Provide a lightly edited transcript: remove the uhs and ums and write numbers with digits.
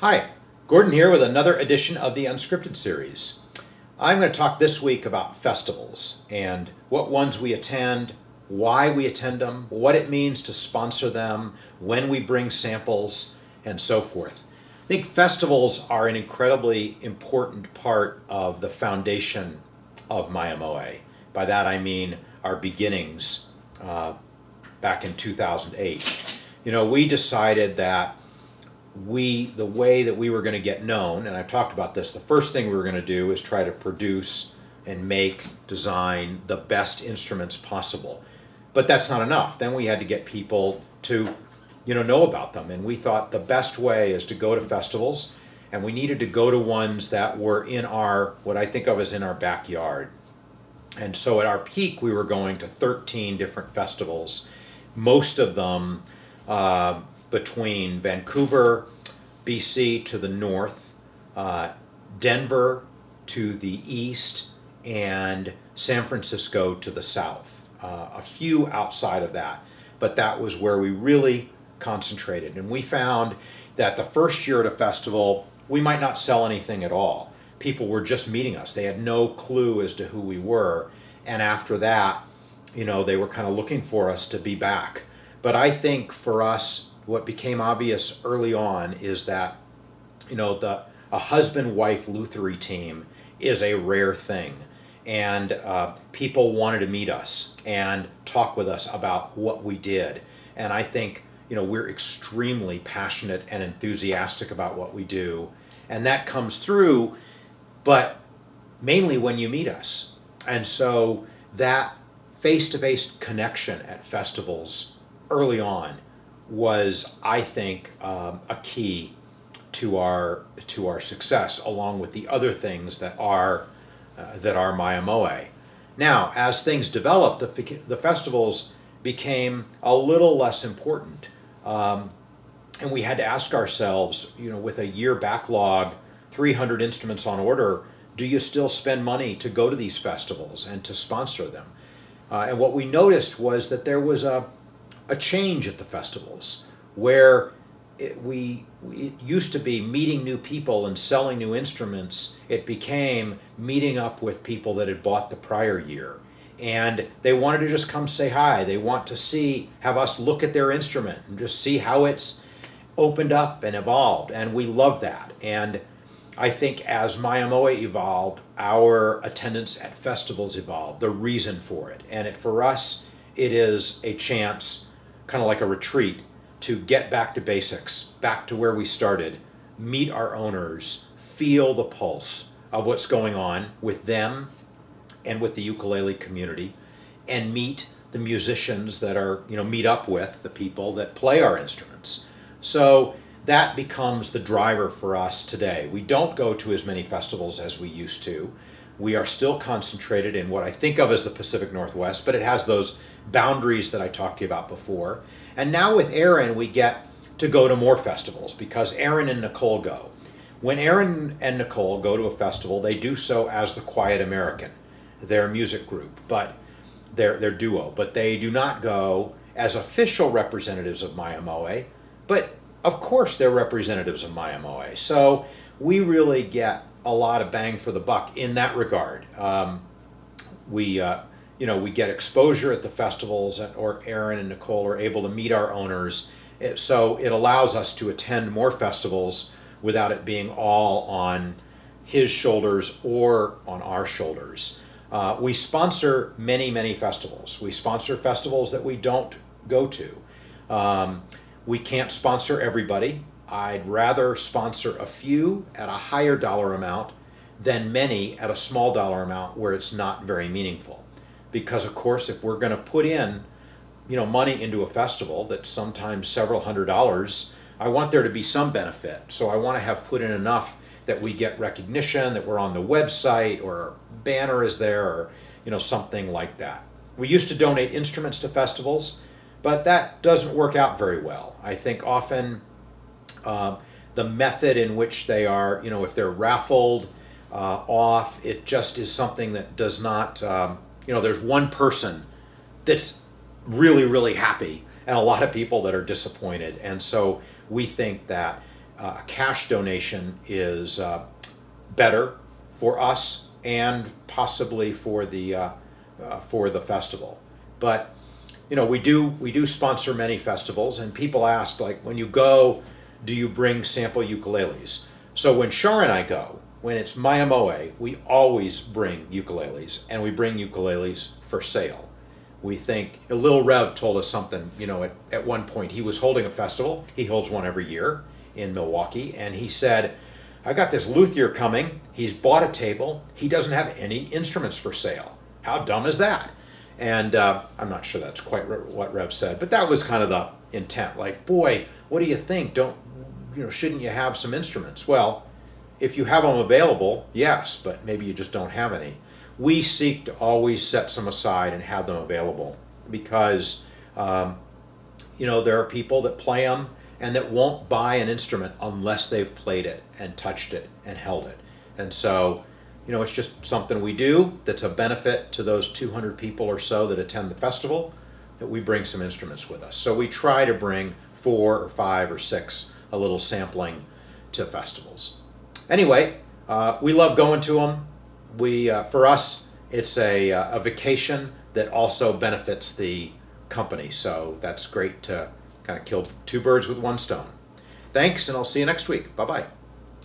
Hi, Gordon here with another edition of the Unscripted Series. I'm going to talk this week about festivals and what ones we attend, why we attend them, what it means to sponsor them, when we bring samples, and so forth. I think festivals are an incredibly important part of the foundation of MyMOA. By that I mean our beginnings back in 2008. We decided that the way that we were going to get known, and I've talked about this, the first thing we were going to do is try to produce and design the best instruments possible. But that's not enough. Then we had to get people to, know about them. And we thought the best way is to go to festivals, and we needed to go to ones that were in what I think of as in our backyard. And so at our peak, we were going to 13 different festivals, most of them between Vancouver, BC to the north, Denver to the east, and San Francisco to the south. A few outside of that, but that was where we really concentrated. And we found that the first year at a festival, we might not sell anything at all. People were just meeting us. They had no clue as to who we were. And after that, they were kind of looking for us to be back. But I think for us, what became obvious early on is that, a husband-wife Lutherie team is a rare thing. And people wanted to meet us and talk with us about what we did. And I think, we're extremely passionate and enthusiastic about what we do. And that comes through, but mainly when you meet us. And so that face-to-face connection at festivals early on was, I think, a key to our success, along with the other things that are MyMOA. Now, as things developed, the festivals became a little less important, and we had to ask ourselves, with a year backlog, 300 instruments on order, do you still spend money to go to these festivals and to sponsor them? And what we noticed was that there was a change at the festivals where it used to be meeting new people and selling new instruments. It became meeting up with people that had bought the prior year, and they wanted to just come say hi. They want to have us look at their instrument and just see how it's opened up and evolved, and we love that. And I think as MyMOA evolved, our attendance at festivals evolved, the reason for it. And for us, it is a chance, kind of like a retreat, to get back to basics, back to where we started, meet our owners, feel the pulse of what's going on with them and with the ukulele community, and meet the musicians that are, meet up with the people that play our instruments. So that becomes the driver for us today. We don't go to as many festivals as we used to. We are still concentrated in what I think of as the Pacific Northwest, but it has those boundaries that I talked to you about before. And now with Aaron, we get to go to more festivals because Aaron and Nicole go. When Aaron and Nicole go to a festival, they do so as the Quiet American, their music group, but their duo. But they do not go as official representatives of MyMOA, but of course they're representatives of MyMOA. So we really get a lot of bang for the buck in that regard. We get exposure at the festivals, or Aaron and Nicole are able to meet our owners. So it allows us to attend more festivals without it being all on his shoulders or on our shoulders. We sponsor many, many festivals. We sponsor festivals that we don't go to. We can't sponsor everybody. I'd rather sponsor a few at a higher dollar amount than many at a small dollar amount where it's not very meaningful. Because of course, if we're going to put in, money into a festival that's sometimes several $100s, I want there to be some benefit. So I want to have put in enough that we get recognition, that we're on the website, or a banner is there, or something like that. We used to donate instruments to festivals, but that doesn't work out very well. I think often the method in which they are, if they're raffled off, it just is something that does not, there's one person that's really, really happy and a lot of people that are disappointed. And so we think that a cash donation is better for us and possibly for the festival. But we do sponsor many festivals, and people ask, like, when you go, do you bring sample ukuleles? So when Shar and I go, when it's Maya Moe, we always bring ukuleles, and we bring ukuleles for sale. We think, Lil Rev told us something, at one point. He was holding a festival. He holds one every year in Milwaukee, and he said, I got this luthier coming. He's bought a table. He doesn't have any instruments for sale. How dumb is that? And I'm not sure that's quite what Rev said, but that was kind of the intent. Like, boy, what do you think? Shouldn't you have some instruments? Well, if you have them available, yes, but maybe you just don't have any. We seek to always set some aside and have them available because, there are people that play them and that won't buy an instrument unless they've played it and touched it and held it. And so, it's just something we do that's a benefit to those 200 people or so that attend the festival, that we bring some instruments with us. So we try to bring 4 or 5 or 6, a little sampling to festivals. Anyway, we love going to them. For us, it's a vacation that also benefits the company. So that's great to kind of kill 2 birds with 1 stone. Thanks, and I'll see you next week. Bye-bye.